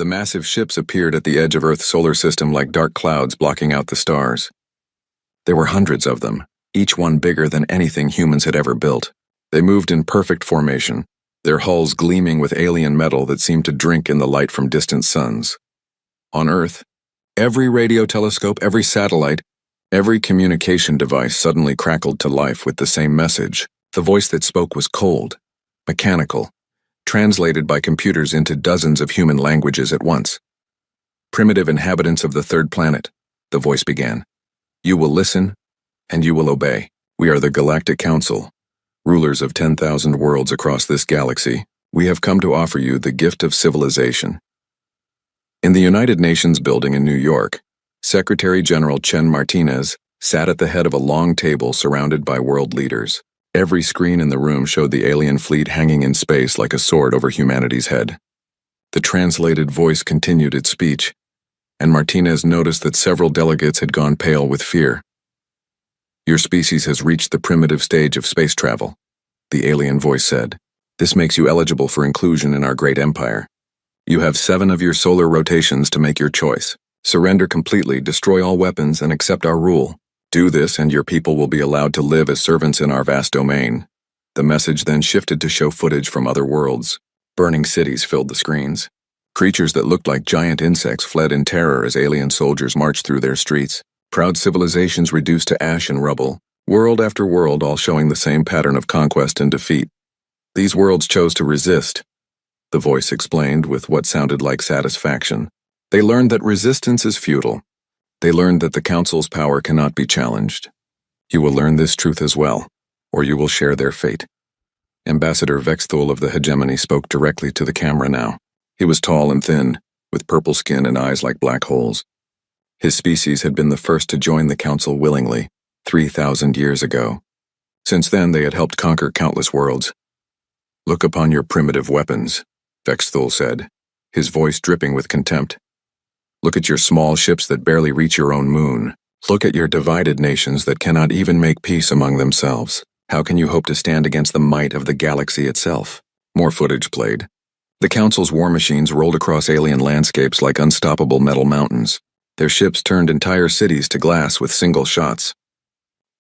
The massive ships appeared at the edge of Earth's solar system like dark clouds blocking out the stars. There were hundreds of them, each one bigger than anything humans had ever built. They moved in perfect formation, their hulls gleaming with alien metal that seemed to drink in the light from distant suns. On Earth, every radio telescope, every satellite, every communication device suddenly crackled to life with the same message. The voice that spoke was cold, mechanical, translated by computers into dozens of human languages at once. "Primitive inhabitants of the third planet," the voice began. "You will listen, and you will obey. We are the Galactic Council, rulers of 10,000 worlds across this galaxy. We have come to offer you the gift of civilization." In the United Nations building in New York, Secretary General Chen Martinez sat at the head of a long table surrounded by world leaders. Every screen in the room showed the alien fleet hanging in space like a sword over humanity's head. The translated voice continued its speech, and Martinez noticed that several delegates had gone pale with fear. "Your species has reached the primitive stage of space travel," the alien voice said. "This makes you eligible for inclusion in our great empire. You have 7 of your solar rotations to make your choice. Surrender completely, destroy all weapons, and accept our rule. Do this, and your people will be allowed to live as servants in our vast domain." The message then shifted to show footage from other worlds. Burning cities filled the screens. Creatures that looked like giant insects fled in terror as alien soldiers marched through their streets. Proud civilizations reduced to ash and rubble, world after world all showing the same pattern of conquest and defeat. "These worlds chose to resist," the voice explained with what sounded like satisfaction. "They learned that resistance is futile. They learned that the Council's power cannot be challenged. You will learn this truth as well, or you will share their fate." Ambassador Vexthul of the Hegemony spoke directly to the camera now. He was tall and thin, with purple skin and eyes like black holes. His species had been the first to join the Council willingly, 3,000 years ago. Since then, they had helped conquer countless worlds. "Look upon your primitive weapons," Vexthul said, his voice dripping with contempt. "Look at your small ships that barely reach your own moon. Look at your divided nations that cannot even make peace among themselves. How can you hope to stand against the might of the galaxy itself?" More footage played. The Council's war machines rolled across alien landscapes like unstoppable metal mountains. Their ships turned entire cities to glass with single shots.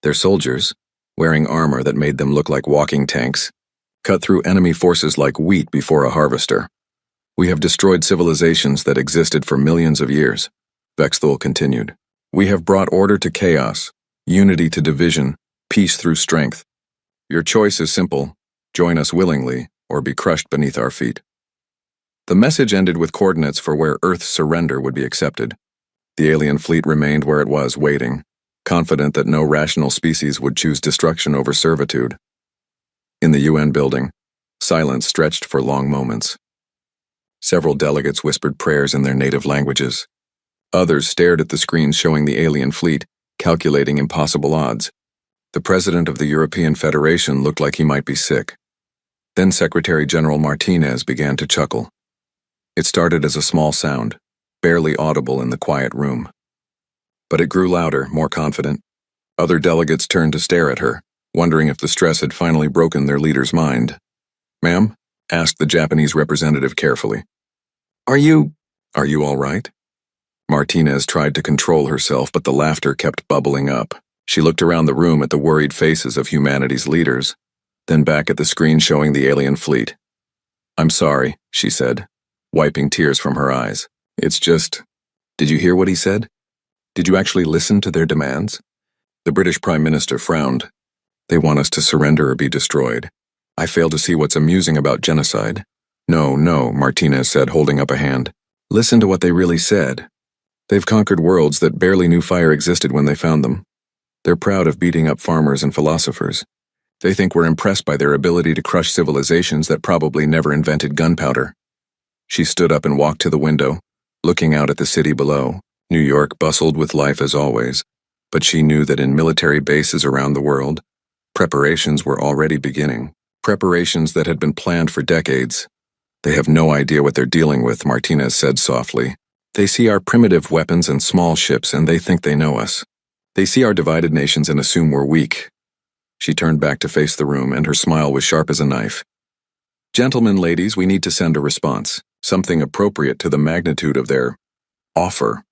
Their soldiers, wearing armor that made them look like walking tanks, cut through enemy forces like wheat before a harvester. "We have destroyed civilizations that existed for millions of years," Vexthul continued. "We have brought order to chaos, unity to division, peace through strength. Your choice is simple: join us willingly, or be crushed beneath our feet." The message ended with coordinates for where Earth's surrender would be accepted. The alien fleet remained where it was, waiting, confident that no rational species would choose destruction over servitude. In the UN building, silence stretched for long moments. Several delegates whispered prayers in their native languages. Others stared at the screens showing the alien fleet, calculating impossible odds. The president of the European Federation looked like he might be sick. Then Secretary General Martinez began to chuckle. It started as a small sound, barely audible in the quiet room. But it grew louder, more confident. Other delegates turned to stare at her, wondering if the stress had finally broken their leader's mind. "Ma'am?" asked the Japanese representative carefully. Are you all right?" Martinez tried to control herself, but the laughter kept bubbling up. She looked around the room at the worried faces of humanity's leaders, then back at the screen showing the alien fleet. "I'm sorry," she said, wiping tears from her eyes. "It's just..." "Did you hear what he said? Did you actually listen to their demands?" The British Prime Minister frowned. "They want us to surrender or be destroyed. I fail to see what's amusing about genocide." No, Martinez said, holding up a hand. "Listen to what they really said. They've conquered worlds that barely knew fire existed when they found them. They're proud of beating up farmers and philosophers. They think we're impressed by their ability to crush civilizations that probably never invented gunpowder." She stood up and walked to the window, looking out at the city below. New York bustled with life as always, but she knew that in military bases around the world, preparations were already beginning. Preparations that had been planned for decades. "They have no idea what they're dealing with," Martinez said softly. "They see our primitive weapons and small ships and they think they know us. They see our divided nations and assume we're weak." She turned back to face the room, and her smile was sharp as a knife. Gentlemen, ladies, we need to send a response, something appropriate to the magnitude of their offer.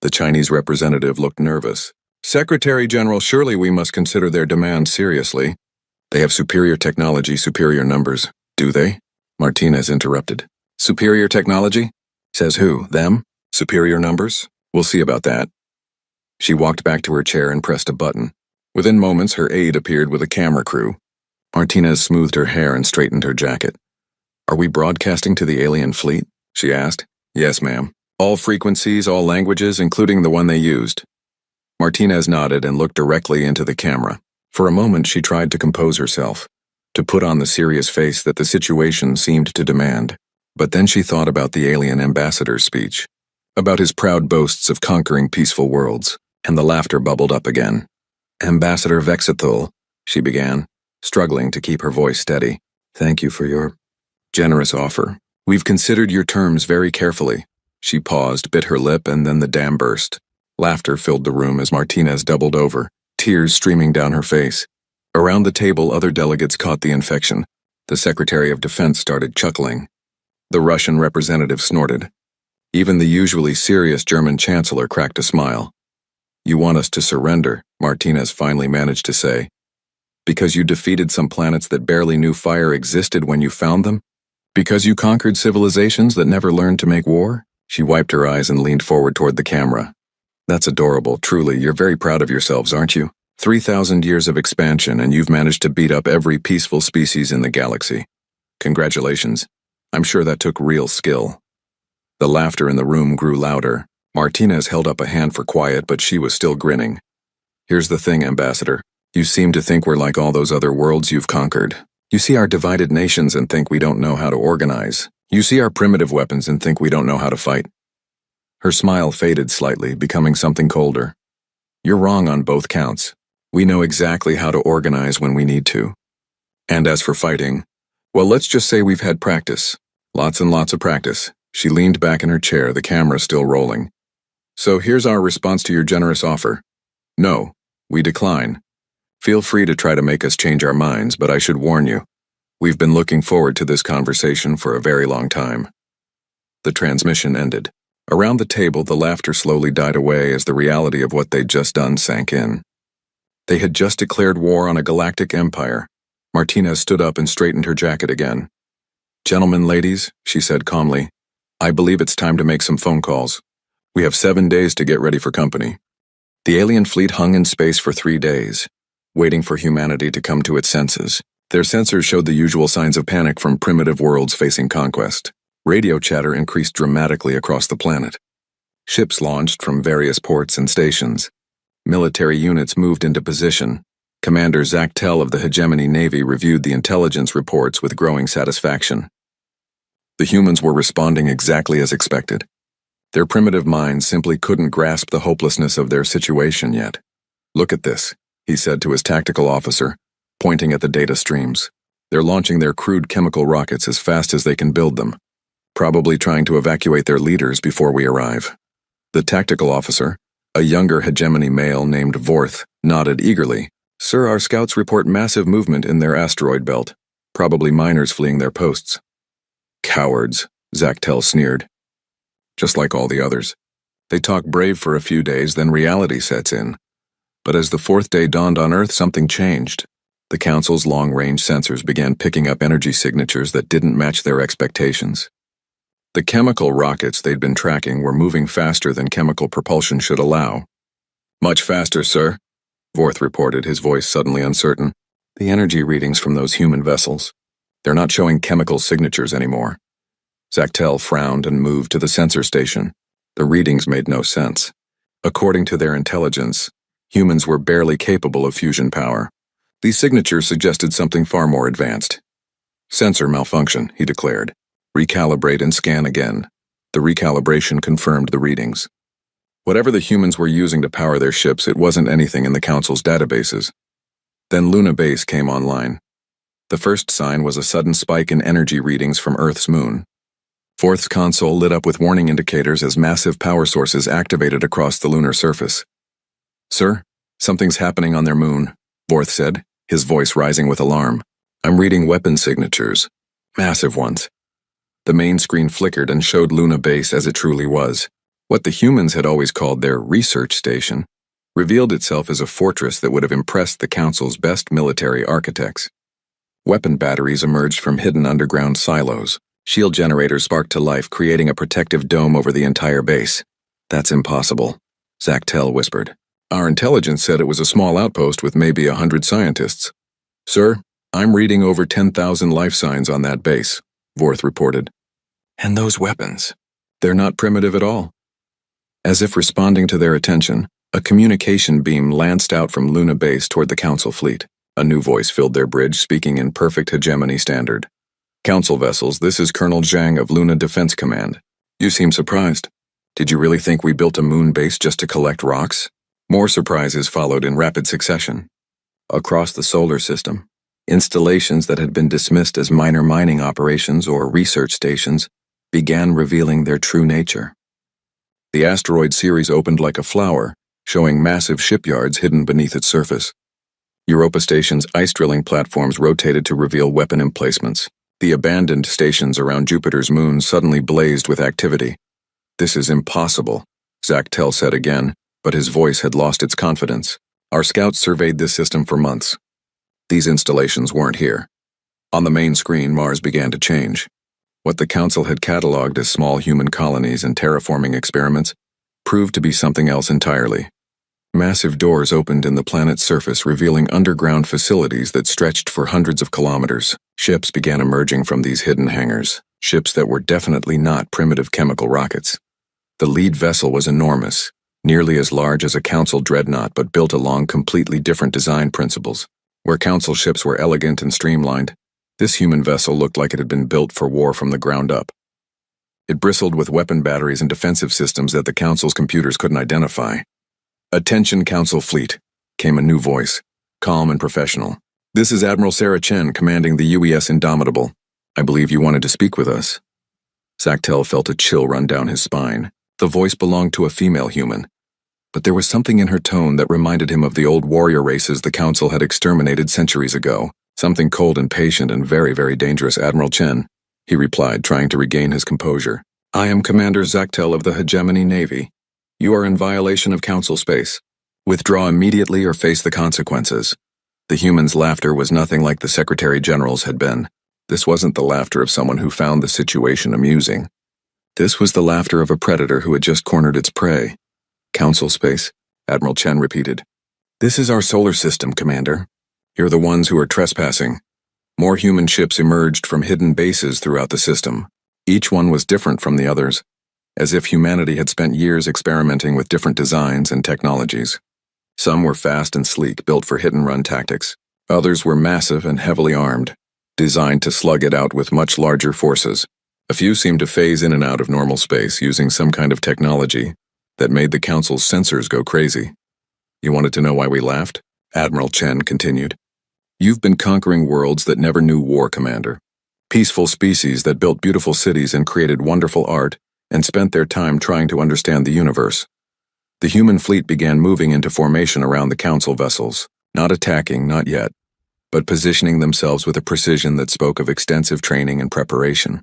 The Chinese representative looked nervous. Secretary General, surely we must consider their demands seriously. They have superior technology, superior numbers. Do they? Martinez interrupted. Superior technology? Says who? Them? Superior numbers? We'll see about that. She walked back to her chair and pressed a button. Within moments, her aide appeared with a camera crew. Martinez smoothed her hair and straightened her jacket. Are we broadcasting to the alien fleet? She asked. Yes, ma'am. All frequencies, all languages, including the one they used. Martinez nodded and looked directly into the camera. For a moment, she tried to compose herself, to put on the serious face that the situation seemed to demand. But then she thought about the alien ambassador's speech, about his proud boasts of conquering peaceful worlds, and the laughter bubbled up again. Ambassador Vexithul, she began, struggling to keep her voice steady. Thank you for your generous offer. We've considered your terms very carefully. She paused, bit her lip, and then the dam burst. Laughter filled the room as Martinez doubled over, tears streaming down her face. Around the table, other delegates caught the infection. The Secretary of Defense started chuckling. The Russian representative snorted. Even the usually serious German chancellor cracked a smile. You want us to surrender, Martinez finally managed to say. Because you defeated some planets that barely knew fire existed when you found them? Because you conquered civilizations that never learned to make war? She wiped her eyes and leaned forward toward the camera. That's adorable, truly. You're very proud of yourselves, aren't you? 3,000 years of expansion, and you've managed to beat up every peaceful species in the galaxy. Congratulations. I'm sure that took real skill. The laughter in the room grew louder. Martinez held up a hand for quiet, but she was still grinning. Here's the thing, Ambassador. You seem to think we're like all those other worlds you've conquered. You see our divided nations and think we don't know how to organize. You see our primitive weapons and think we don't know how to fight. Her smile faded slightly, becoming something colder. You're wrong on both counts. We know exactly how to organize when we need to. And as for fighting, well, let's just say we've had practice. Lots and lots of practice. She leaned back in her chair, the camera still rolling. So here's our response to your generous offer. No, we decline. Feel free to try to make us change our minds, but I should warn you, we've been looking forward to this conversation for a very long time. The transmission ended. Around the table, the laughter slowly died away as the reality of what they'd just done sank in. They had just declared war on a galactic empire. Martinez stood up and straightened her jacket again. Gentlemen, ladies, she said calmly, I believe it's time to make some phone calls. We have 7 days to get ready for company. The alien fleet hung in space for 3 days, waiting for humanity to come to its senses. Their sensors showed the usual signs of panic from primitive worlds facing conquest. Radio chatter increased dramatically across the planet. Ships launched from various ports and stations. Military units moved into position. Commander Zachtel of the Hegemony Navy reviewed the intelligence reports with growing satisfaction. The humans were responding exactly as expected. Their primitive minds simply couldn't grasp the hopelessness of their situation yet. Look at this, he said to his tactical officer, pointing at the data streams. They're launching their crude chemical rockets as fast as they can build them, probably trying to evacuate their leaders before we arrive. The tactical officer, a younger hegemony male named Vorth, nodded eagerly. Sir, our scouts report massive movement in their asteroid belt, probably miners fleeing their posts. Cowards, Zachtel sneered. Just like all the others. They talk brave for a few days, then reality sets in. But as the 4th day dawned on Earth, something changed. The Council's long-range sensors began picking up energy signatures that didn't match their expectations. The chemical rockets they'd been tracking were moving faster than chemical propulsion should allow. Much faster, sir, Vorth reported, his voice suddenly uncertain. The energy readings from those human vessels. They're not showing chemical signatures anymore. Zachtel frowned and moved to the sensor station. The readings made no sense. According to their intelligence, humans were barely capable of fusion power. These signatures suggested something far more advanced. Sensor malfunction, he declared. Recalibrate and scan again. The recalibration confirmed the readings. Whatever the humans were using to power their ships, it wasn't anything in the Council's databases. Then Luna Base came online. The first sign was a sudden spike in energy readings from Earth's moon. Vorth's console lit up with warning indicators as massive power sources activated across the lunar surface. Sir, something's happening on their moon, Vorth said, his voice rising with alarm. I'm reading weapon signatures. Massive ones. The main screen flickered and showed Luna Base as it truly was. What the humans had always called their research station revealed itself as a fortress that would have impressed the Council's best military architects. Weapon batteries emerged from hidden underground silos. Shield generators sparked to life, creating a protective dome over the entire base. "That's impossible," Zactel whispered. "Our intelligence said it was a small outpost with maybe 100 scientists." "Sir, I'm reading over 10,000 life signs on that base," Vorth reported. "And those weapons, they're not primitive at all." As if responding to their attention, a communication beam lanced out from Luna Base toward the Council fleet. A new voice filled their bridge, speaking in perfect hegemony standard. "Council vessels, this is Colonel Zhang of Luna Defense Command. You seem surprised. Did you really think we built a moon base just to collect rocks?" More surprises followed in rapid succession. Across the solar system, installations that had been dismissed as minor mining operations or research stations began revealing their true nature. The asteroid series opened like a flower, showing massive shipyards hidden beneath its surface. Europa Station's ice drilling platforms rotated to reveal weapon emplacements. The abandoned stations around Jupiter's moon suddenly blazed with activity. "This is impossible," Zactel said again, but his voice had lost its confidence. "Our scouts surveyed this system for months. These installations weren't here." On the main screen, Mars began to change. What the Council had catalogued as small human colonies and terraforming experiments proved to be something else entirely. Massive doors opened in the planet's surface, revealing underground facilities that stretched for hundreds of kilometers. Ships began emerging from these hidden hangars, ships that were definitely not primitive chemical rockets. The lead vessel was enormous, nearly as large as a Council dreadnought, but built along completely different design principles. Where Council ships were elegant and streamlined, this human vessel looked like it had been built for war from the ground up. It bristled with weapon batteries and defensive systems that the Council's computers couldn't identify. "Attention, Council fleet," came a new voice, calm and professional. "This is Admiral Sarah Chen, commanding the UES Indomitable. I believe you wanted to speak with us." Zactel felt a chill run down his spine. The voice belonged to a female human, but there was something in her tone that reminded him of the old warrior races the Council had exterminated centuries ago. "Something cold and patient and very, very dangerous, Admiral Chen," he replied, trying to regain his composure. "I am Commander Zactel of the Hegemony Navy. You are in violation of Council space. Withdraw immediately or face the consequences." The human's laughter was nothing like the Secretary General's had been. This wasn't the laughter of someone who found the situation amusing. This was the laughter of a predator who had just cornered its prey. "Council space," Admiral Chen repeated. "This is our solar system, Commander. You're the ones who are trespassing." More human ships emerged from hidden bases throughout the system. Each one was different from the others, as if humanity had spent years experimenting with different designs and technologies. Some were fast and sleek, built for hit-and-run tactics. Others were massive and heavily armed, designed to slug it out with much larger forces. A few seemed to phase in and out of normal space using some kind of technology that made the Council's sensors go crazy. "You wanted to know why we laughed?" Admiral Chen continued. "You've been conquering worlds that never knew war, Commander. Peaceful species that built beautiful cities and created wonderful art and spent their time trying to understand the universe. The human fleet began moving into formation around the Council vessels, not attacking, not yet, but positioning themselves with a precision that spoke of extensive training and preparation.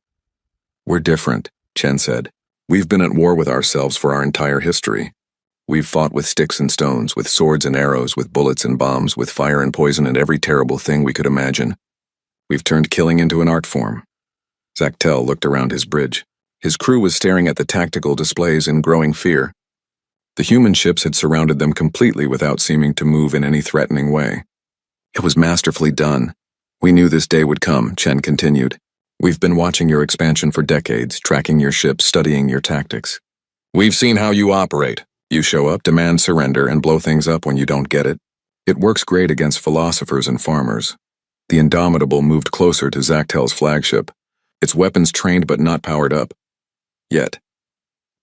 We're different, Chen said. We've been at war with ourselves for our entire history. We've fought with sticks and stones, with swords and arrows, with bullets and bombs, with fire and poison and every terrible thing we could imagine. We've turned killing into an art form. Zactel looked around his bridge. His crew was staring at the tactical displays in growing fear. The human ships had surrounded them completely without seeming to move in any threatening way. It was masterfully done. We knew this day would come, Chen continued. We've been watching your expansion for decades, tracking your ships, studying your tactics. We've seen how you operate. You show up, demand surrender, and blow things up when you don't get it. It works great against philosophers and farmers. The Indomitable moved closer to Zactel's flagship, its weapons trained but not powered up. Yet.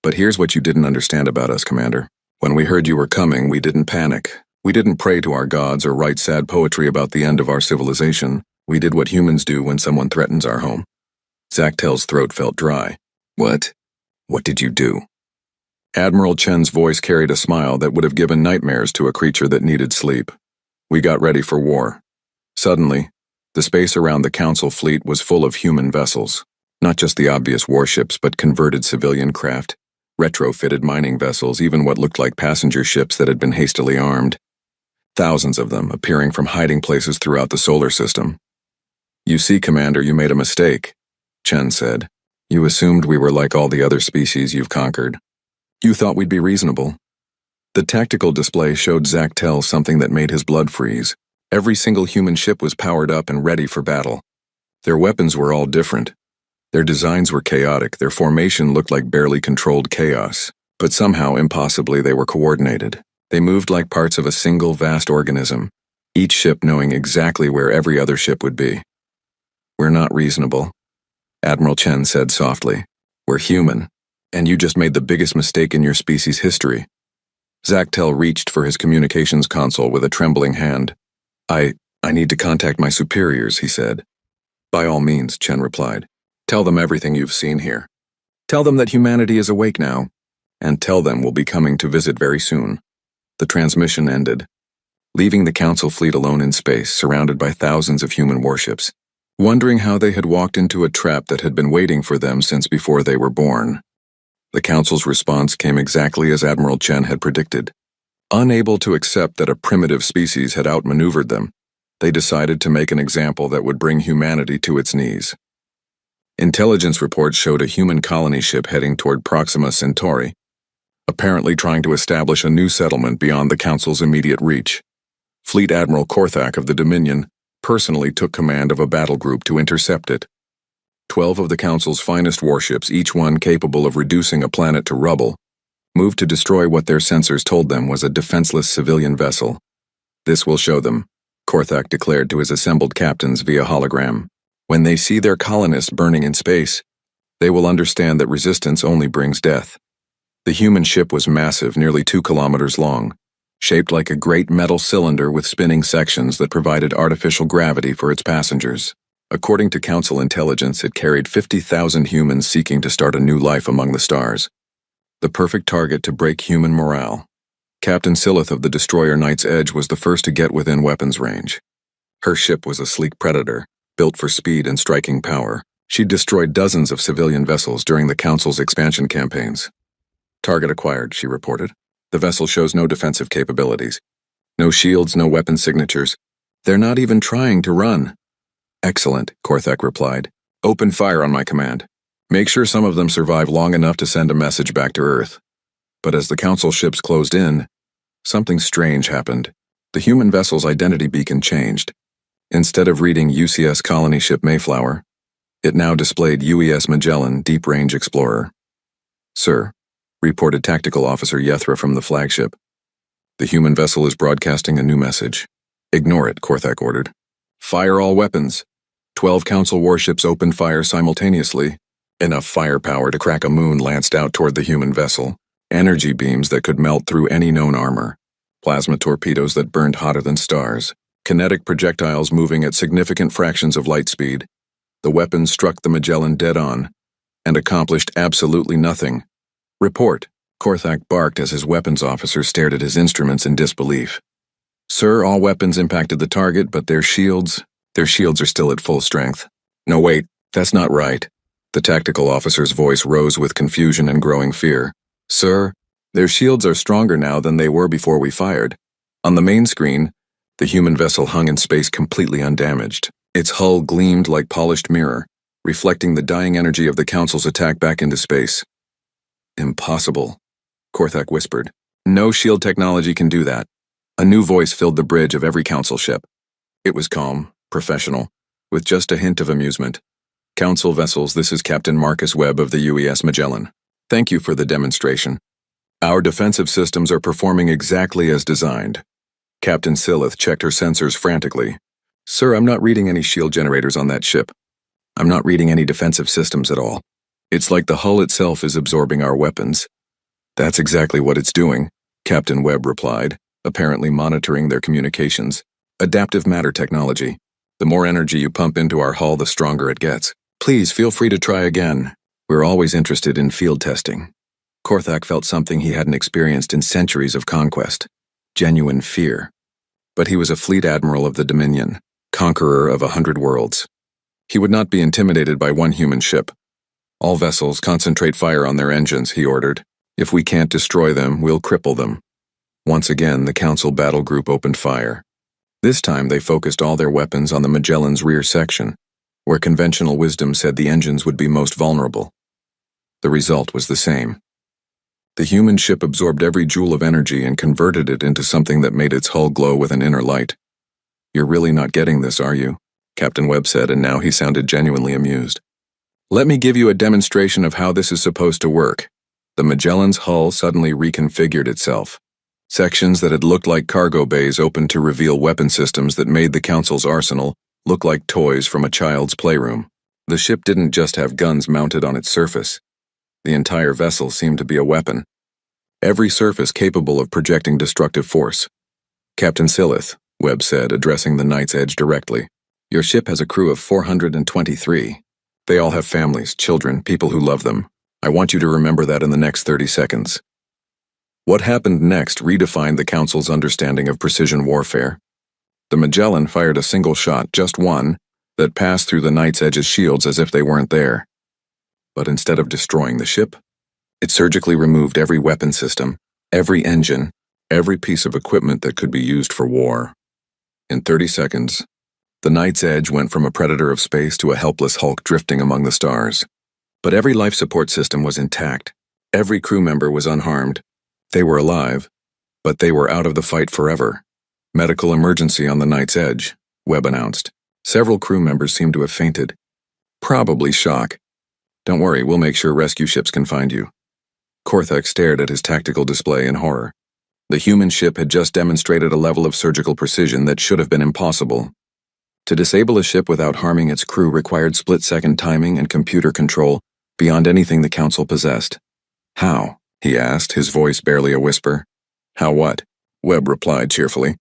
But here's what you didn't understand about us, Commander. When we heard you were coming, we didn't panic. We didn't pray to our gods or write sad poetry about the end of our civilization. We did what humans do when someone threatens our home. Zactel's throat felt dry. What? What did you do? Admiral Chen's voice carried a smile that would have given nightmares to a creature that needed sleep. We got ready for war. Suddenly, The space around the Council fleet was full of human vessels, not just the obvious warships, but converted civilian craft, retrofitted mining vessels, even what looked like passenger ships that had been hastily armed. Thousands of them appearing from hiding places throughout the solar system. "You see, Commander, you made a mistake," Chen said. "You assumed we were like all the other species you've conquered. You thought we'd be reasonable." The tactical display showed Zactel something that made his blood freeze. Every single human ship was powered up and ready for battle. Their weapons were all different. Their designs were chaotic, their formation looked like barely controlled chaos, but somehow, impossibly, they were coordinated. They moved like parts of a single vast organism, each ship knowing exactly where every other ship would be. "We're not reasonable," Admiral Chen said softly. "We're human, and you just made the biggest mistake in your species' history." Zactel reached for his communications console with a trembling hand. I need to contact my superiors," he said. "By all means," Chen replied. "Tell them everything you've seen here. Tell them that humanity is awake now, and tell them we'll be coming to visit very soon." The transmission ended, leaving the Council fleet alone in space, surrounded by thousands of human warships, wondering how they had walked into a trap that had been waiting for them since before they were born. The Council's response came exactly as Admiral Chen had predicted. Unable to accept that a primitive species had outmaneuvered them, they decided to make an example that would bring humanity to its knees. Intelligence reports showed a human colony ship heading toward Proxima Centauri, apparently trying to establish a new settlement beyond the Council's immediate reach. Fleet Admiral Korthak of the Dominion personally took command of a battle group to intercept it. 12 of the Council's finest warships, each one capable of reducing a planet to rubble, moved to destroy what their sensors told them was a defenseless civilian vessel. "This will show them," Korthak declared to his assembled captains via hologram. "When they see their colonists burning in space, they will understand that resistance only brings death." The human ship was massive, nearly 2 kilometers long, shaped like a great metal cylinder with spinning sections that provided artificial gravity for its passengers. According to Council intelligence, it carried 50,000 humans seeking to start a new life among the stars. The perfect target to break human morale. Captain Silith of the destroyer Knight's Edge was the first to get within weapons range. Her ship was a sleek predator, built for speed and striking power. She'd destroyed dozens of civilian vessels during the Council's expansion campaigns. "Target acquired," she reported. "The vessel shows no defensive capabilities. No shields, no weapon signatures. They're not even trying to run." "Excellent," Korthak replied. "Open fire on my command. Make sure some of them survive long enough to send a message back to Earth." But as the Council ships closed in, something strange happened. The human vessel's identity beacon changed. Instead of reading UCS colony ship Mayflower, it now displayed UES Magellan Deep Range Explorer. "Sir," reported Tactical Officer Yethra from the flagship. "The human vessel is broadcasting a new message." "Ignore it," Korthak ordered. "Fire all weapons." 12 Council warships opened fire simultaneously. Enough firepower to crack a moon lanced out toward the human vessel. Energy beams that could melt through any known armor. Plasma torpedoes that burned hotter than stars. Kinetic projectiles moving at significant fractions of light speed. The weapons struck the Magellan dead on, and accomplished absolutely nothing. "Report," Korthak barked as his weapons officer stared at his instruments in disbelief. "Sir, all weapons impacted the target, but their shields are still at full strength." "No, wait, that's not right." The tactical officer's voice rose with confusion and growing fear. "Sir, their shields are stronger now than they were before we fired." On the main screen, the human vessel hung in space completely undamaged. Its hull gleamed like polished mirror, reflecting the dying energy of the Council's attack back into space. "Impossible," Korthak whispered. "No shield technology can do that." A new voice filled the bridge of every Council ship. It was calm, professional, with just a hint of amusement. "Council vessels, this is Captain Marcus Webb of the UES Magellan. Thank you for the demonstration. Our defensive systems are performing exactly as designed." Captain Silith checked her sensors frantically. "Sir, I'm not reading any shield generators on that ship. I'm not reading any defensive systems at all. It's like the hull itself is absorbing our weapons." "That's exactly what it's doing," Captain Webb replied, apparently monitoring their communications. "Adaptive matter technology. The more energy you pump into our hull, the stronger it gets. Please feel free to try again. We're always interested in field testing." Korthak felt something he hadn't experienced in centuries of conquest. Genuine fear. But he was a fleet admiral of the Dominion, conqueror of 100 worlds. He would not be intimidated by one human ship. All vessels concentrate fire on their engines, he ordered. If we can't destroy them, we'll cripple them. Once again, the Council battle group opened fire. This time they focused all their weapons on the Magellan's rear section, where conventional wisdom said the engines would be most vulnerable. The result was the same. The human ship absorbed every joule of energy and converted it into something that made its hull glow with an inner light. "You're really not getting this, are you?" Captain Webb said, and now he sounded genuinely amused. "Let me give you a demonstration of how this is supposed to work." The Magellan's hull suddenly reconfigured itself. Sections that had looked like cargo bays opened to reveal weapon systems that made the Council's arsenal look like toys from a child's playroom. The ship didn't just have guns mounted on its surface. The entire vessel seemed to be a weapon. Every surface capable of projecting destructive force. "Captain Silith," Webb said, addressing the Knight's Edge directly, "your ship has a crew of 423. They all have families, children, people who love them. I want you to remember that in the next 30 seconds. What happened next redefined the Council's understanding of precision warfare. The Magellan fired a single shot, just one, that passed through the Knight's Edge's shields as if they weren't there. But instead of destroying the ship, it surgically removed every weapon system, every engine, every piece of equipment that could be used for war. In 30 seconds, the Knight's Edge went from a predator of space to a helpless hulk drifting among the stars. But every life support system was intact. Every crew member was unharmed. They were alive, but they were out of the fight forever. "Medical emergency on the Knight's Edge," Webb announced. Several crew members seemed to have fainted. "Probably shock. Don't worry, we'll make sure rescue ships can find you." Korthak stared at his tactical display in horror. The human ship had just demonstrated a level of surgical precision that should have been impossible. To disable a ship without harming its crew required split-second timing and computer control beyond anything the Council possessed. "How?" he asked, his voice barely a whisper. "How what?" Webb replied cheerfully.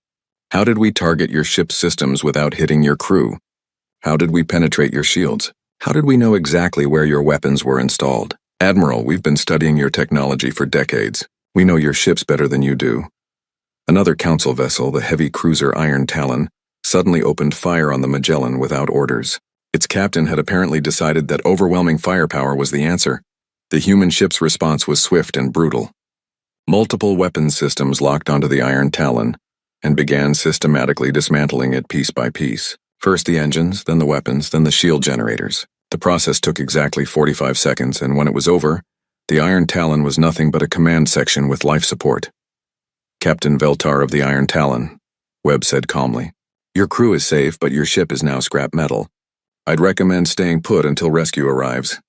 "How did we target your ship's systems without hitting your crew? How did we penetrate your shields? How did we know exactly where your weapons were installed? Admiral, we've been studying your technology for decades. We know your ships better than you do." Another Council vessel, the heavy cruiser Iron Talon, suddenly opened fire on the Magellan without orders. Its captain had apparently decided that overwhelming firepower was the answer. The human ship's response was swift and brutal. Multiple weapons systems locked onto the Iron Talon and began systematically dismantling it piece by piece. First the engines, then the weapons, then the shield generators. The process took exactly 45 seconds, and when it was over, the Iron Talon was nothing but a command section with life support. "Captain Veltar of the Iron Talon," Webb said calmly. "Your crew is safe, but your ship is now scrap metal. I'd recommend staying put until rescue arrives."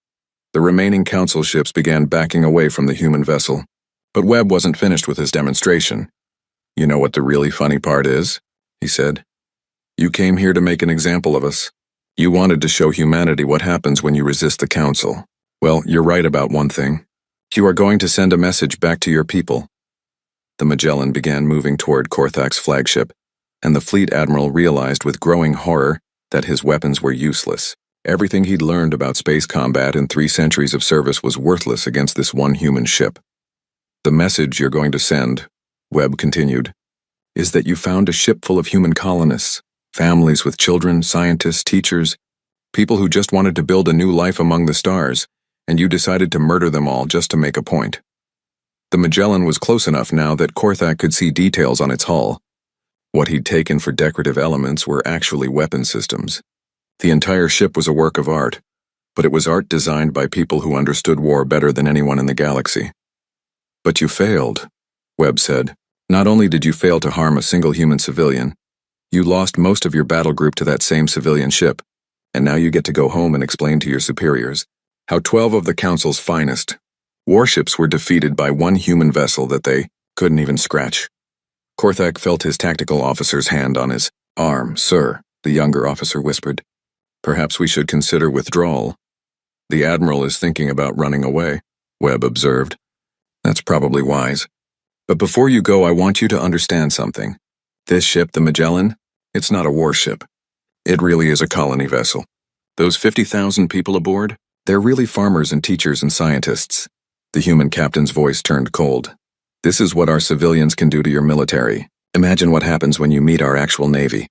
The remaining Council ships began backing away from the human vessel, but Webb wasn't finished with his demonstration. "You know what the really funny part is?" he said. "You came here to make an example of us. You wanted to show humanity what happens when you resist the Council. Well, you're right about one thing. You are going to send a message back to your people." The Magellan began moving toward Korthak's flagship, and the fleet admiral realized with growing horror that his weapons were useless. Everything he'd learned about space combat in 3 centuries of service was worthless against this one human ship. "The message you're going to send," Webb continued, "is that you found a ship full of human colonists, families with children, scientists, teachers, people who just wanted to build a new life among the stars, and you decided to murder them all just to make a point." The Magellan was close enough now that Korthak could see details on its hull. What he'd taken for decorative elements were actually weapon systems. The entire ship was a work of art, but it was art designed by people who understood war better than anyone in the galaxy. "But you failed," Webb said. "Not only did you fail to harm a single human civilian, you lost most of your battle group to that same civilian ship, and now you get to go home and explain to your superiors how 12 of the Council's finest warships were defeated by one human vessel that they couldn't even scratch." Korthak felt his tactical officer's hand on his arm. "Sir," the younger officer whispered, "perhaps we should consider withdrawal." "The Admiral is thinking about running away," Webb observed. "That's probably wise. But before you go, I want you to understand something. This ship, the Magellan, it's not a warship. It really is a colony vessel. Those 50,000 people aboard, they're really farmers and teachers and scientists." The human captain's voice turned cold. "This is what our civilians can do to your military. Imagine what happens when you meet our actual navy."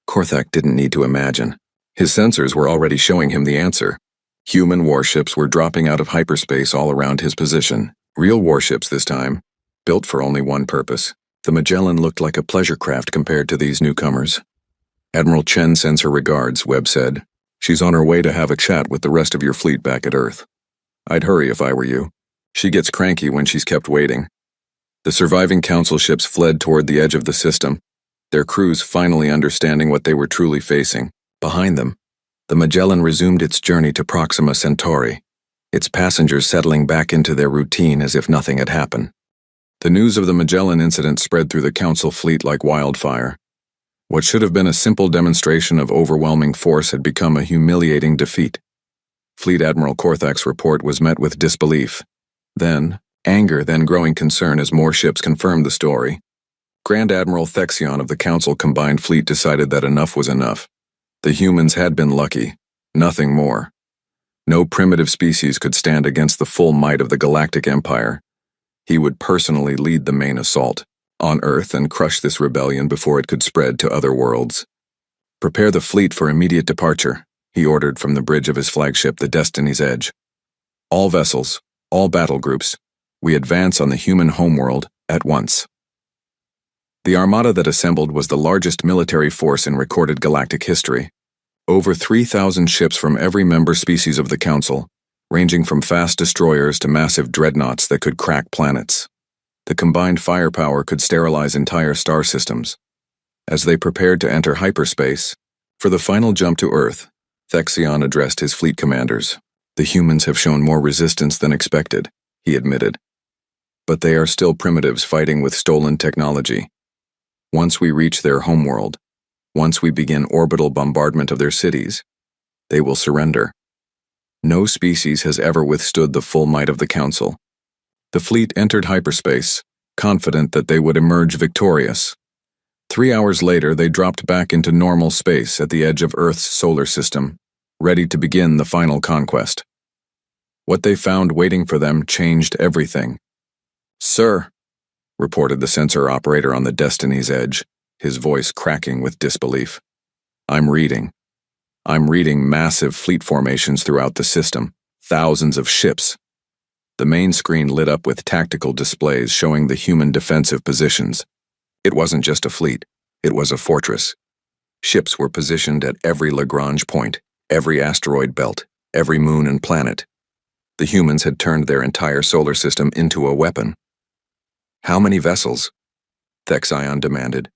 Korthak didn't need to imagine. His sensors were already showing him the answer. Human warships were dropping out of hyperspace all around his position. Real warships this time, built for only one purpose. The Magellan looked like a pleasure craft compared to these newcomers. Admiral Chen sends her regards, Webb said. She's on her way to have a chat with the rest of your fleet back at Earth. I'd hurry if I were you. She gets cranky when she's kept waiting. The surviving Council ships fled toward the edge of the system, their crews finally understanding what they were truly facing. Behind them, the Magellan resumed its journey to Proxima Centauri, its passengers settling back into their routine as if nothing had happened. The news of the Magellan incident spread through the Council fleet like wildfire. What should have been a simple demonstration of overwhelming force had become a humiliating defeat. Fleet Admiral Korthak's report was met with disbelief. Then, anger, then growing concern as more ships confirmed the story. Grand Admiral Thexion of the Council Combined Fleet decided that enough was enough. The humans had been lucky, nothing more. No primitive species could stand against the full might of the Galactic Empire. He would personally lead the main assault on Earth and crush this rebellion before it could spread to other worlds. Prepare the fleet for immediate departure, he ordered from the bridge of his flagship, the Destiny's Edge. All vessels, all battle groups, we advance on the human homeworld at once. The armada that assembled was the largest military force in recorded galactic history. Over 3,000 ships from every member species of the Council, ranging from fast destroyers to massive dreadnoughts that could crack planets. The combined firepower could sterilize entire star systems. As they prepared to enter hyperspace, for the final jump to Earth, Thexion addressed his fleet commanders. The humans have shown more resistance than expected, he admitted. But they are still primitives fighting with stolen technology. Once we reach their homeworld, once we begin orbital bombardment of their cities, they will surrender. No species has ever withstood the full might of the Council. The fleet entered hyperspace, confident that they would emerge victorious. 3 hours later, they dropped back into normal space at the edge of Earth's solar system, ready to begin the final conquest. What they found waiting for them changed everything. "Sir," reported the sensor operator on the Destiny's Edge, his voice cracking with disbelief. I'm reading massive fleet formations throughout the system, thousands of ships." The main screen lit up with tactical displays showing the human defensive positions. It wasn't just a fleet, it was a fortress. Ships were positioned at every Lagrange point, every asteroid belt, every moon and planet. The humans had turned their entire solar system into a weapon. "How many vessels?" Thexion demanded.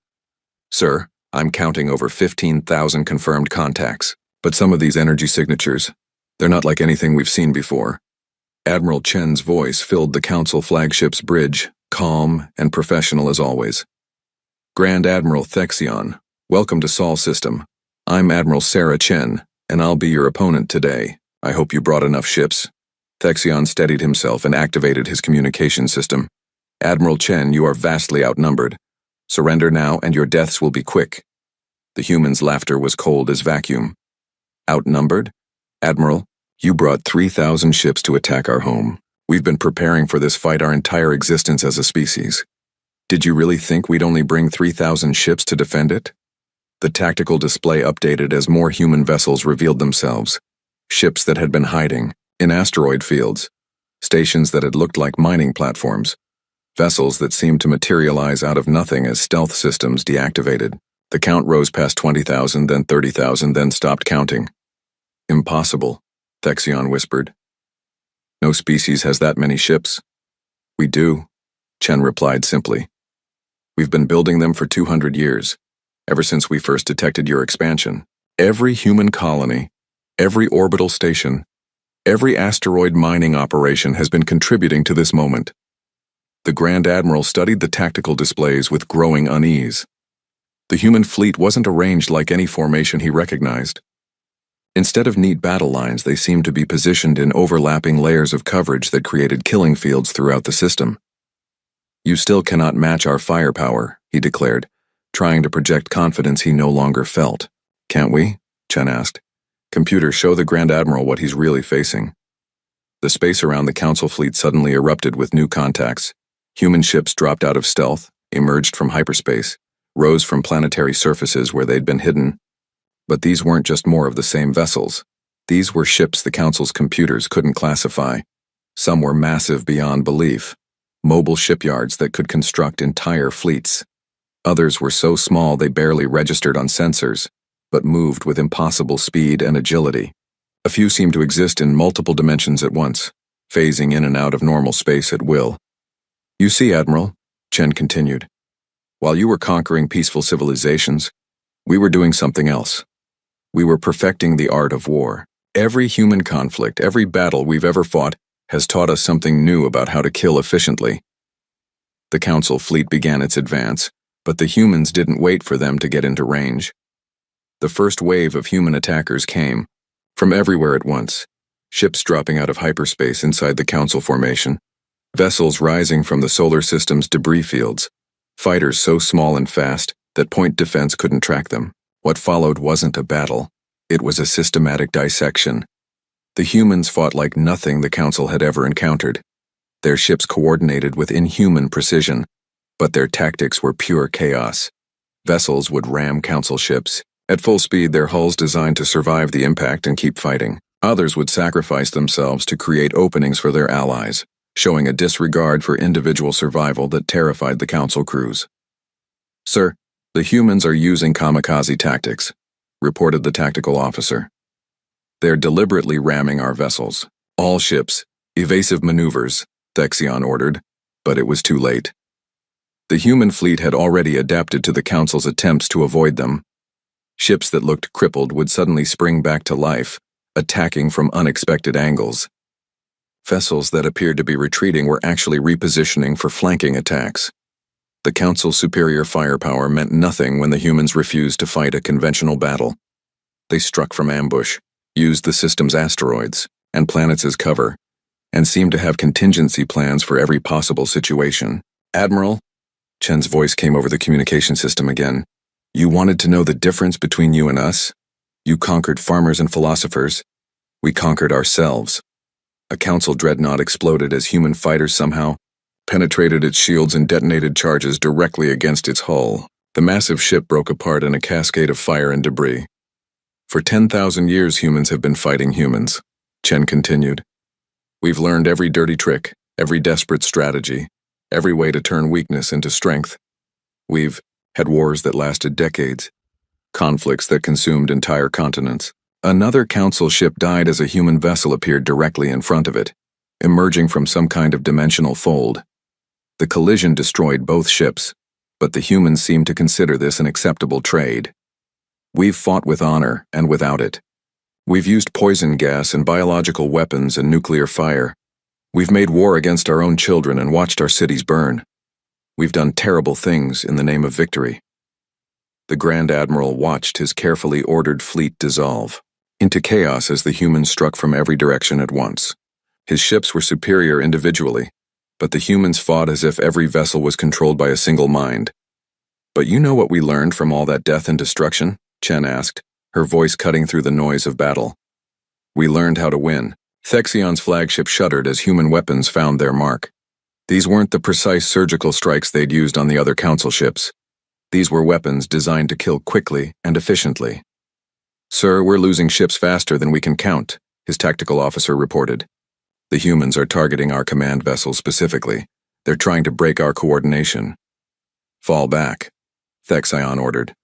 "Sir, I'm counting over 15,000 confirmed contacts, but some of these energy signatures, they're not like anything we've seen before." Admiral Chen's voice filled the Council flagship's bridge, calm and professional as always. "Grand Admiral Thexion, welcome to Sol System. I'm Admiral Sarah Chen, and I'll be your opponent today. I hope you brought enough ships." Thexion steadied himself and activated his communication system. "Admiral Chen, you are vastly outnumbered. Surrender now and your deaths will be quick." The human's laughter was cold as vacuum. "Outnumbered? Admiral, you brought 3,000 ships to attack our home. We've been preparing for this fight our entire existence as a species. Did you really think we'd only bring 3,000 ships to defend it?" The tactical display updated as more human vessels revealed themselves. Ships that had been hiding in asteroid fields, stations that had looked like mining platforms, vessels that seemed to materialize out of nothing as stealth systems deactivated. The count rose past 20,000, then 30,000, then stopped counting. "Impossible," Thexion whispered. "No species has that many ships." "We do," Chen replied simply. "We've been building them for 200 years, ever since we first detected your expansion. Every human colony, every orbital station, every asteroid mining operation has been contributing to this moment." The Grand Admiral studied the tactical displays with growing unease. The human fleet wasn't arranged like any formation he recognized. Instead of neat battle lines, they seemed to be positioned in overlapping layers of coverage that created killing fields throughout the system. "You still cannot match our firepower," he declared, trying to project confidence he no longer felt. "Can't we?" Chen asked. "Computer, show the Grand Admiral what he's really facing." The space around the Council fleet suddenly erupted with new contacts. Human ships dropped out of stealth, emerged from hyperspace, rose from planetary surfaces where they'd been hidden. But these weren't just more of the same vessels. These were ships the Council's computers couldn't classify. Some were massive beyond belief, mobile shipyards that could construct entire fleets. Others were so small they barely registered on sensors, but moved with impossible speed and agility. A few seemed to exist in multiple dimensions at once, phasing in and out of normal space at will. "You see, Admiral," Chen continued, "while you were conquering peaceful civilizations, we were doing something else. We were perfecting the art of war. Every human conflict, every battle we've ever fought, has taught us something new about how to kill efficiently." The Council fleet began its advance, but the humans didn't wait for them to get into range. The first wave of human attackers came, from everywhere at once, ships dropping out of hyperspace inside the Council formation, vessels rising from the solar system's debris fields, fighters so small and fast that point defense couldn't track them. What followed wasn't a battle, it was a systematic dissection. The humans fought like nothing the Council had ever encountered. Their ships coordinated with inhuman precision, but their tactics were pure chaos. Vessels would ram Council ships. At full speed, their hulls designed to survive the impact and keep fighting. Others would sacrifice themselves to create openings for their allies, showing a disregard for individual survival that terrified the Council crews. "Sir, the humans are using kamikaze tactics," reported the tactical officer. "They're deliberately ramming our vessels. All ships, evasive maneuvers," Thexion ordered, but it was too late. The human fleet had already adapted to the Council's attempts to avoid them. Ships that looked crippled would suddenly spring back to life, attacking from unexpected angles. Vessels that appeared to be retreating were actually repositioning for flanking attacks. The Council's superior firepower meant nothing when the humans refused to fight a conventional battle. They struck from ambush, used the system's asteroids and planets as cover, and seemed to have contingency plans for every possible situation. "Admiral," Chen's voice came over the communication system again, "you wanted to know the difference between you and us? You conquered farmers and philosophers. We conquered ourselves." A Council dreadnought exploded as human fighters somehow penetrated its shields and detonated charges directly against its hull. The massive ship broke apart in a cascade of fire and debris. "For 10,000 years humans have been fighting humans," Chen continued. "We've learned every dirty trick, every desperate strategy, every way to turn weakness into strength. We've had wars that lasted decades, conflicts that consumed entire continents. Another Council ship died as a human vessel appeared directly in front of it, emerging from some kind of dimensional fold. The collision destroyed both ships, but the humans seemed to consider this an acceptable trade. We've fought with honor and without it. We've used poison gas and biological weapons and nuclear fire. We've made war against our own children and watched our cities burn. We've done terrible things in the name of victory." The Grand Admiral watched his carefully ordered fleet dissolve into chaos as the humans struck from every direction at once. His ships were superior individually, but the humans fought as if every vessel was controlled by a single mind. "But you know what we learned from all that death and destruction?" Chen asked, her voice cutting through the noise of battle. "We learned how to win." Thexion's flagship shuddered as human weapons found their mark. These weren't the precise surgical strikes they'd used on the other Council ships. These were weapons designed to kill quickly and efficiently. "Sir, we're losing ships faster than we can count," his tactical officer reported. "The humans are targeting our command vessels specifically. They're trying to break our coordination." "Fall back," Thexion ordered.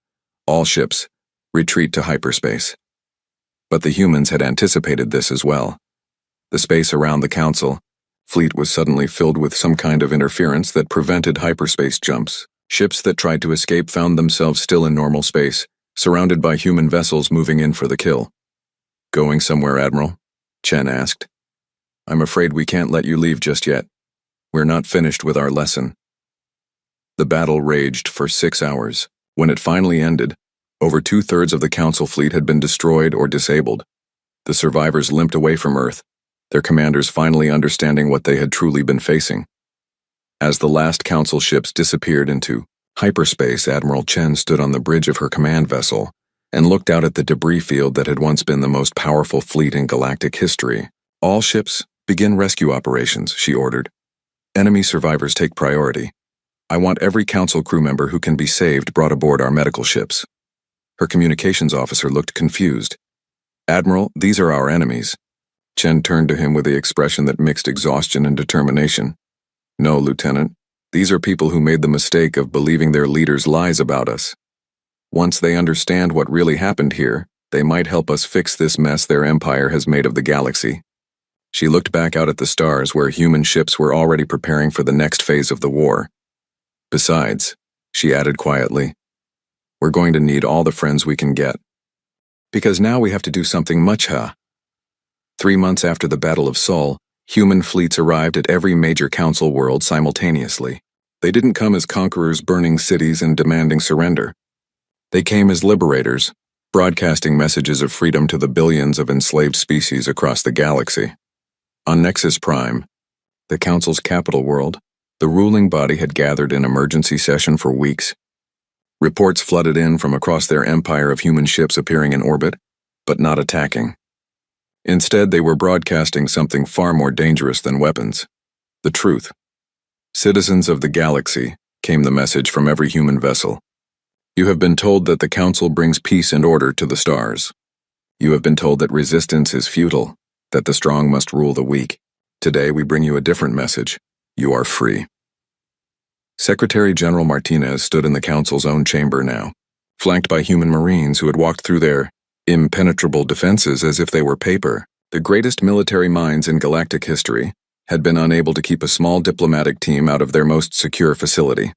"All ships, retreat to hyperspace." But the humans had anticipated this as well. The space around the Council fleet was suddenly filled with some kind of interference that prevented hyperspace jumps. Ships that tried to escape found themselves still in normal space, surrounded by human vessels moving in for the kill. "Going somewhere, Admiral?" Chen asked. "I'm afraid we can't let you leave just yet. We're not finished with our lesson." The battle raged for 6 hours. When it finally ended, over 2/3 of the Council fleet had been destroyed or disabled. The survivors limped away from Earth, their commanders finally understanding what they had truly been facing. As the last Council ships disappeared into hyperspace, Admiral Chen stood on the bridge of her command vessel and looked out at the debris field that had once been the most powerful fleet in galactic history. "All ships, begin rescue operations," she ordered. "Enemy survivors take priority. I want every council crew member who can be saved brought aboard our medical ships. Her communications officer looked confused. Admiral, these are our enemies. Chen turned to him with the expression that mixed exhaustion and determination. No, Lieutenant. These are people who made the mistake of believing their leaders' lies about us. Once they understand what really happened here, they might help us fix this mess their empire has made of the galaxy. She looked back out at the stars where human ships were already preparing for the next phase of the war. Besides, she added quietly, we're going to need all the friends we can get. Because now we have to do something much. 3 months after the Battle of Sol, human fleets arrived at every major council world simultaneously. They didn't come as conquerors burning cities and demanding surrender. They came as liberators, broadcasting messages of freedom to the billions of enslaved species across the galaxy. On Nexus Prime, the Council's capital world, the ruling body had gathered in emergency session for weeks. Reports flooded in from across their empire of human ships appearing in orbit, but not attacking. Instead, they were broadcasting something far more dangerous than weapons: the truth. Citizens of the galaxy, came the message from every human vessel. You have been told that the Council brings peace and order to the stars. You have been told that resistance is futile, that the strong must rule the weak. Today we bring you a different message. You are free. Secretary General Martinez stood in the Council's own chamber now, flanked by human Marines who had walked through their impenetrable defenses as if they were paper. The greatest military minds in galactic history had been unable to keep a small diplomatic team out of their most secure facility.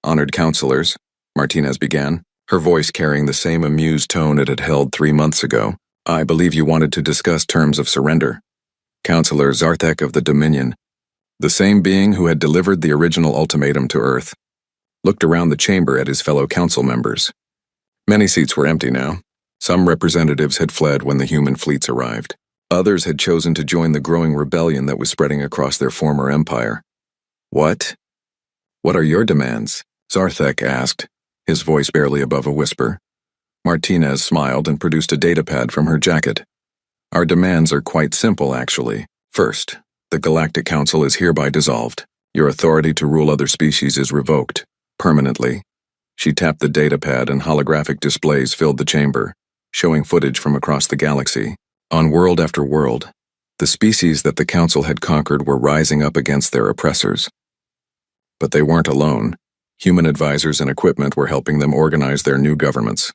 Honored counselors, Martinez began, her voice carrying the same amused tone it had held 3 months ago. I believe you wanted to discuss terms of surrender. Counselor Zarthek of the Dominion, the same being who had delivered the original ultimatum to Earth, looked around the chamber at his fellow council members. Many seats were empty now. Some representatives had fled when the human fleets arrived. Others had chosen to join the growing rebellion that was spreading across their former empire. What? What are your demands? Zarthek asked, his voice barely above a whisper. Martinez smiled and produced a datapad from her jacket. Our demands are quite simple, actually. First, the Galactic Council is hereby dissolved. Your authority to rule other species is revoked, permanently. She tapped the datapad and holographic displays filled the chamber, showing footage from across the galaxy. On world after world, the species that the Council had conquered were rising up against their oppressors. But they weren't alone. Human advisors and equipment were helping them organize their new governments.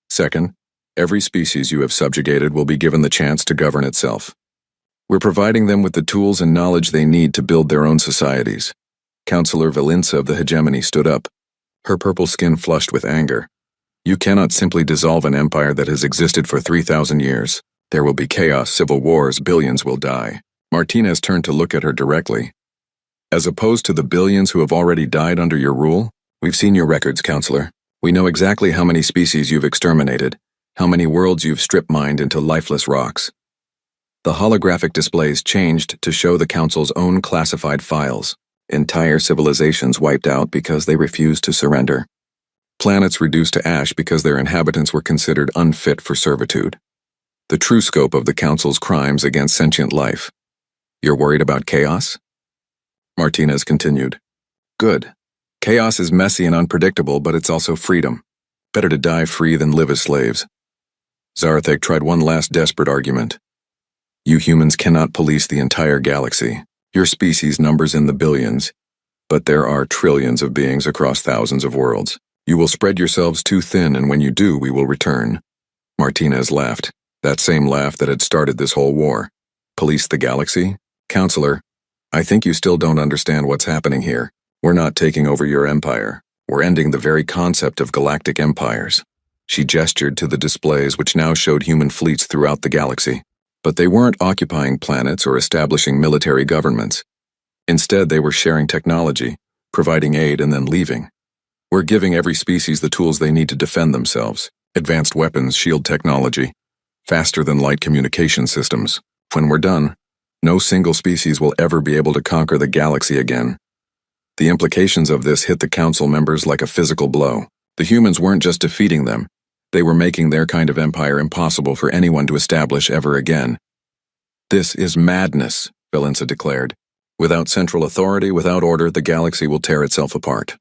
Second, every species you have subjugated will be given the chance to govern itself. We're providing them with the tools and knowledge they need to build their own societies. Counselor Valinsa of the Hegemony stood up, her purple skin flushed with anger. You cannot simply dissolve an empire that has existed for 3,000 years. There will be chaos, civil wars, billions will die. Martinez turned to look at her directly. As opposed to the billions who have already died under your rule, we've seen your records, Counselor. We know exactly how many species you've exterminated, how many worlds you've strip-mined into lifeless rocks. The holographic displays changed to show the Council's own classified files. Entire civilizations wiped out because they refused to surrender. Planets reduced to ash because their inhabitants were considered unfit for servitude. The true scope of the Council's crimes against sentient life. You're worried about chaos? Martinez continued. Good. Chaos is messy and unpredictable, but it's also freedom. Better to die free than live as slaves. Zarthek tried one last desperate argument. You humans cannot police the entire galaxy. Your species numbers in the billions, but there are trillions of beings across thousands of worlds. You will spread yourselves too thin, and when you do, we will return. Martinez laughed, that same laugh that had started this whole war. Police the galaxy? Counselor, I think you still don't understand what's happening here. We're not taking over your empire. We're ending the very concept of galactic empires. She gestured to the displays which now showed human fleets throughout the galaxy. But they weren't occupying planets or establishing military governments. Instead, they were sharing technology, providing aid and then leaving. We're giving every species the tools they need to defend themselves. Advanced weapons, shield technology, faster-than-light communication systems. When we're done, no single species will ever be able to conquer the galaxy again. The implications of this hit the Council members like a physical blow. The humans weren't just defeating them. They were making their kind of empire impossible for anyone to establish ever again. This is madness, Valinsa declared. Without central authority, without order, the galaxy will tear itself apart.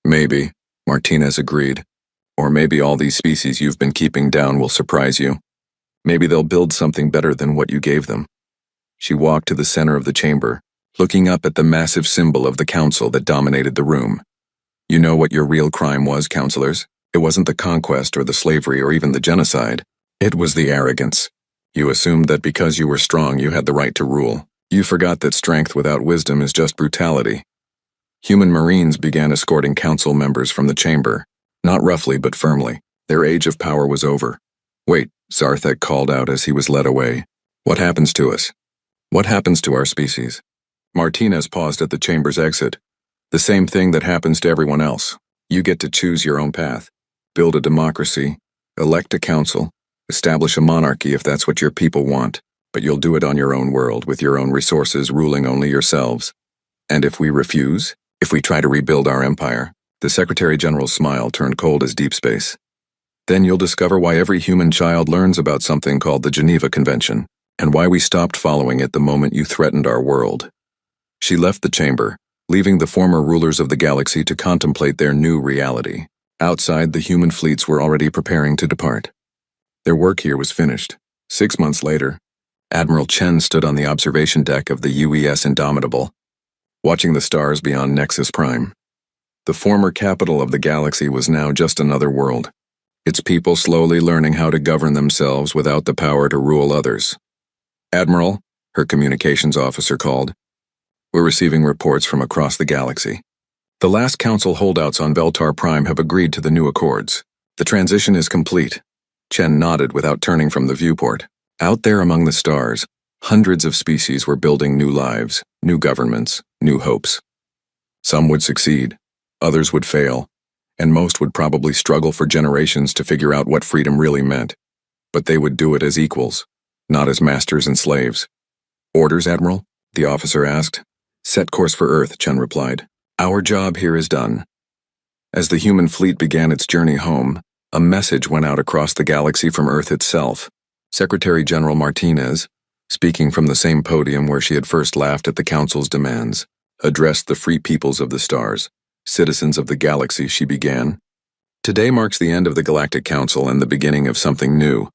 Maybe, Martinez agreed. Or maybe all these species you've been keeping down will surprise you. Maybe they'll build something better than what you gave them. She walked to the center of the chamber, looking up at the massive symbol of the council that dominated the room. You know what your real crime was, counselors? It wasn't the conquest or the slavery or even the genocide. It was the arrogance. You assumed that because you were strong you had the right to rule. You forgot that strength without wisdom is just brutality. Human Marines began escorting council members from the chamber, not roughly but firmly. Their age of power was over. Wait, Zarthek called out as he was led away. What happens to us? What happens to our species? Martinez paused at the chamber's exit. The same thing that happens to everyone else. You get to choose your own path. Build a democracy, elect a council, establish a monarchy if that's what your people want, but you'll do it on your own world, with your own resources, ruling only yourselves. And if we refuse? If we try to rebuild our empire? The Secretary General's smile turned cold as deep space. Then you'll discover why every human child learns about something called the Geneva Convention, and why we stopped following it the moment you threatened our world. She left the chamber, leaving the former rulers of the galaxy to contemplate their new reality. Outside, the human fleets were already preparing to depart. Their work here was finished. 6 months later, Admiral Chen stood on the observation deck of the UES Indomitable, watching the stars beyond Nexus Prime. The former capital of the galaxy was now just another world, its people slowly learning how to govern themselves without the power to rule others. Admiral, her communications officer called. We're receiving reports from across the galaxy. The last council holdouts on Veltar Prime have agreed to the new accords. The transition is complete. Chen nodded without turning from the viewport. Out there among the stars, hundreds of species were building new lives, new governments, new hopes. Some would succeed, others would fail, and most would probably struggle for generations to figure out what freedom really meant. But they would do it as equals, not as masters and slaves. Orders, Admiral? The officer asked. Set course for Earth, Chen replied. Our job here is done. As the human fleet began its journey home, a message went out across the galaxy from Earth itself. Secretary General Martinez, speaking from the same podium where she had first laughed at the Council's demands, addressed the free peoples of the stars. Citizens of the galaxy, she began. Today marks the end of the Galactic Council and the beginning of something new.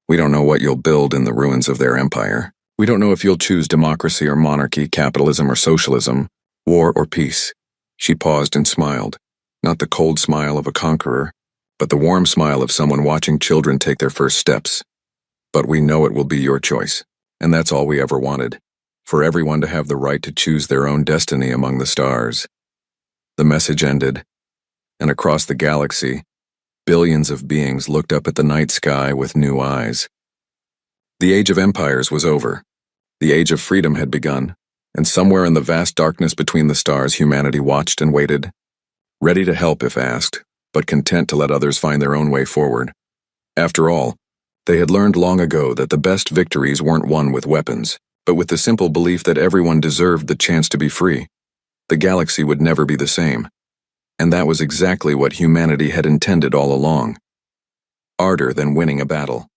We don't know what you'll build in the ruins of their empire. We don't know if you'll choose democracy or monarchy, capitalism or socialism, war or peace. She paused and smiled, not the cold smile of a conqueror, but the warm smile of someone watching children take their first steps. But we know it will be your choice, and that's all we ever wanted, for everyone to have the right to choose their own destiny among the stars. The message ended, and across the galaxy, billions of beings looked up at the night sky with new eyes. The age of empires was over. The age of freedom had begun, and somewhere in the vast darkness between the stars humanity watched and waited, ready to help if asked, but content to let others find their own way forward. After all, they had learned long ago that the best victories weren't won with weapons, but with the simple belief that everyone deserved the chance to be free. The galaxy would never be the same, and that was exactly what humanity had intended all along. Harder than winning a battle.